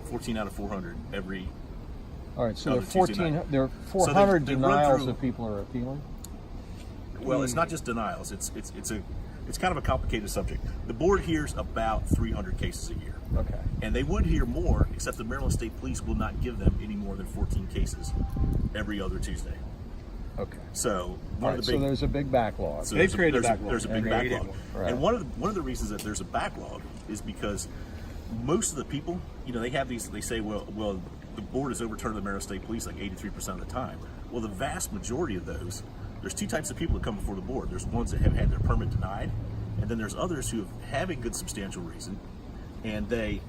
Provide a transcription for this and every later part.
14 out of 400 every. All right, so other there are Tuesday night. there are 400 they denials through, that people are appealing. Well, it's not just denials. It's kind of a complicated subject. The board hears about 300 cases a year. Okay. And they would hear more, except the Maryland State Police will not give them any more than 14 cases every other Tuesday. Okay. So so there's a big backlog. So They've created a backlog. There's a big backlog. Right. And one of the reasons that there's a backlog is because most of the people, they have these. They say, well, the board has overturned the Maryland State Police like 83% of the time. Well, the vast majority of those, there's two types of people that come before the board. There's ones that have had their permit denied, and then there's others who have a good substantial reason, and they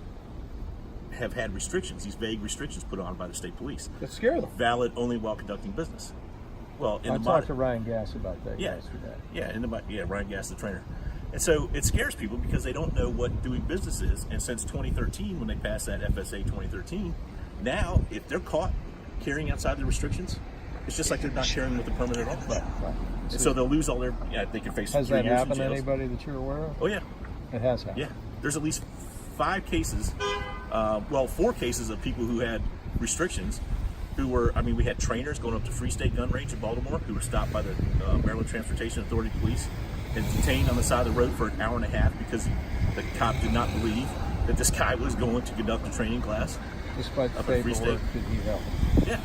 have had restrictions, these vague restrictions put on by the state police. That scare them. Valid only while conducting business. Well, I talked to Ryan Gass about that yesterday. Yeah, Ryan Gass, the trainer. And so it scares people because they don't know what doing business is. And since 2013, when they passed that FSA 2013, now if they're caught carrying outside the restrictions, it's just like they're not carrying with a permit at all. Right. And so they'll lose all their. They can face. Has 3 that years happened to in jail. anybody that you're aware of? Oh yeah. It has happened. Yeah, there's at least 5 cases. 4 cases of people who had restrictions. Who were, we had trainers going up to Free State Gun Range in Baltimore who were stopped by the Maryland Transportation Authority Police and detained on the side of the road for an hour and a half because the cop did not believe that this guy was going to conduct a training class. Despite the Free State. paperwork that he held. Yeah.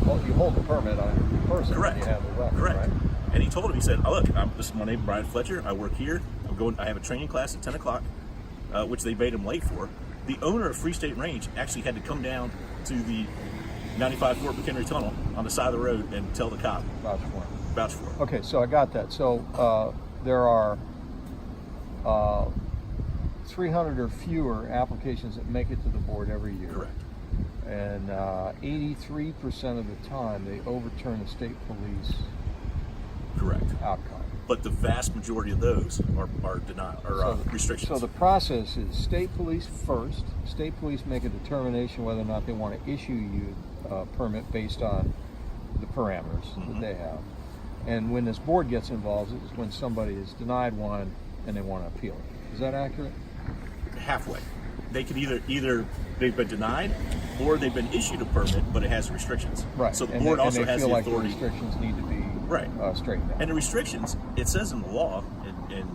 Well, you hold the permit on your person. Correct. You have the weapon, Correct. Right? And he told him, he said, "Oh, look, this is my name, Brian Fletcher. I work here. I have a training class at 10 o'clock, which they made him late for." The owner of Free State Range actually had to come down to the 95 Fort McHenry Tunnel on the side of the road and tell the cop. Vouch for it. Okay, so I got that. So there are 300 or fewer applications that make it to the board every year. Correct. And 83% of the time they overturn the state police Correct. outcome. But the vast majority of those are denial or restrictions. So the process is state police first. State police make a determination whether or not they want to issue you a permit based on the parameters that they have. And when this board gets involved is when somebody is denied one and they want to appeal it. Is that accurate? Halfway. They could either they've been denied or they've been issued a permit, but it has restrictions. Right. So the board also has the authority. Like the restrictions need to be straightened out. And the restrictions, it says in the law in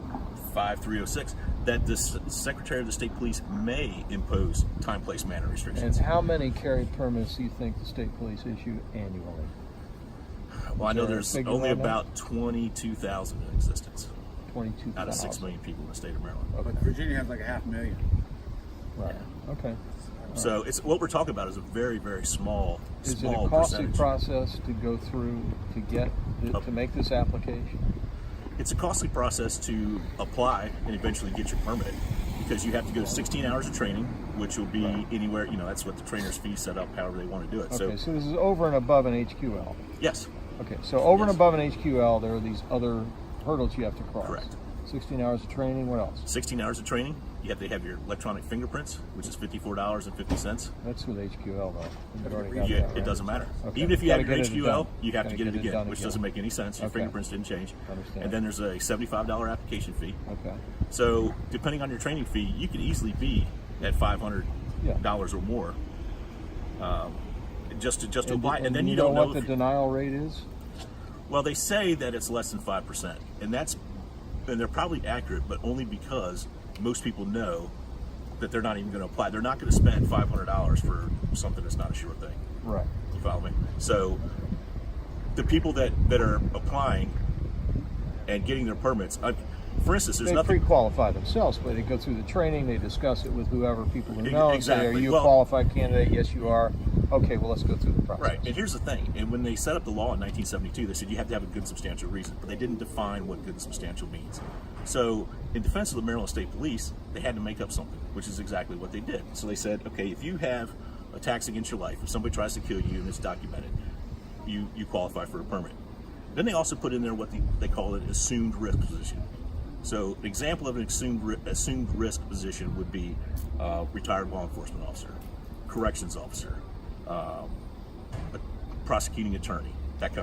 5306 that the Secretary of the State Police may impose time, place, manner restrictions. And how many carry permits do you think the state police issue annually? Well, I know there's only about 22,000 in existence. 22,000 out of 6 million people in the state of Maryland. Okay. But Virginia has like 500,000. Right. Okay. So it's what we're talking about is a very, very small Is it a costly percentage. process to go through to get to make this application? It's a costly process to apply and eventually get your permit because you have to go 16 hours of training, which will be anywhere. That's what the trainer's fee set up, however they want to do it. Okay. So this is over and above an HQL. Yes. Okay. So over and above an HQL, there are these other hurdles you have to cross. Correct. 16 hours of training. What else? 16 hours of training. You have to have your electronic fingerprints, which is $54.50. That's with HQL, though. You've already got that, right? It doesn't matter. Okay. Even if you have your Gotta get it HQL, done. you have to get it again, which again. doesn't make any sense. Your fingerprints didn't change. Understand. And then there's a $75 application fee. Okay. So depending on your training fee, you could easily be at $500 or more just to apply. And then you don't know what the denial rate is. Well, they say that it's less than 5%, and they're probably accurate, but only because most people know that they're not even going to apply. They're not going to spend $500 for something that's not a sure thing. Right. You follow me? So the people that are applying and getting their permits, for instance, there's nothing. They pre-qualify themselves, but they go through the training. They discuss it with whoever people who know. Exactly. Say, are you a qualified candidate? Yes, you are. Okay, well, let's go through the process. Right. And here's the thing. And when they set up the law in 1972, they said you have to have a good substantial reason, but they didn't define what good and substantial means. So in defense of the Maryland State Police, they had to make up something, which is exactly what they did. So they said, okay, if you have attacks against your life, if somebody tries to kill you and it's documented, you qualify for a permit. Then they also put in there what they call an assumed risk position. So an example of an assumed risk position would be retired law enforcement officer, corrections officer, a prosecuting attorney, that kind of